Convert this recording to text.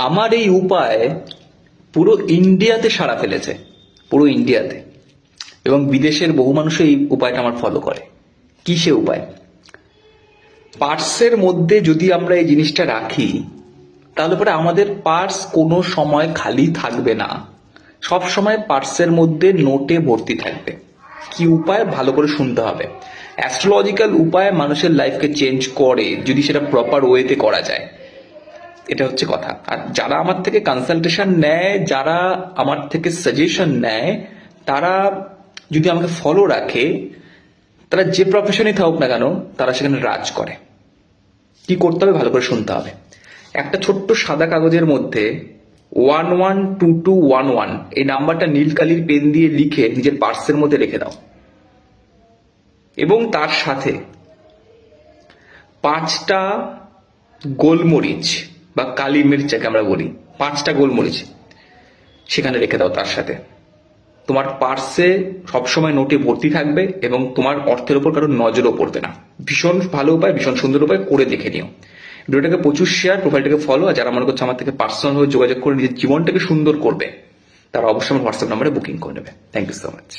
আমার এই উপায় পুরো ইন্ডিয়াতে সাড়া ফেলেছে, পুরো ইন্ডিয়াতে, এবং বিদেশের বহু মানুষ এই উপায়টা আমার ফলো করে। কি সে উপায়? পার্সের মধ্যে যদি আমরা এই জিনিসটা রাখি, তাহলে পরে আমাদের পার্স কোনো সময় খালি থাকবে না, সব সময় পার্সের মধ্যে নোটে ভর্তি থাকবে। কি উপায়? ভালো করে শুনতে হবে। অ্যাস্ট্রোলজিক্যাল উপায় মানুষের লাইফকে চেঞ্জ করে যদি সেটা প্রপার ওয়েতে করা যায়। এটা হচ্ছে কথা। আর যারা আমার থেকে কনসালটেশন নেয়, যারা আমার থেকে সাজেশন নেয়, তারা যদি আমাকে ফলো রাখে, তারা যে প্রফেশনই থাকুক না কেন, তারা সেখানে রাজ করে। কি করতে হবে? ভালো করে শুনতে হবে। একটা ছোট্ট সাদা কাগজের মধ্যে 112211 এই নাম্বারটা নীল কালির পেন দিয়ে লিখে নিজের পার্সের মধ্যে রেখে দাও, এবং তার সাথে 5টা গোলমরিচ বা কালি মির্চ যাকে আমরা বলি, 5টা গোলমরিচ সেখানে রেখে দাও। তার সাথে তোমার পার্সে সবসময় নোটে ভর্তি থাকবে এবং তোমার অর্থের উপর কারোর নজরও পড়বে না। ভীষণ ভালো উপায়, ভীষণ সুন্দর উপায়, করে দেখে নিও। ভিডিওটাকে প্রচুর শেয়ার, প্রোফাইলটাকে ফলো। আর যারা মনে করছে আমার থেকে পার্সোনাল হয়ে যোগাযোগ করে নিজের জীবনটাকে সুন্দর করবে, তারা অবশ্যই আমার হোয়াটসঅ্যাপ নাম্বারে বুকিং করে নেবে। Thank you so much.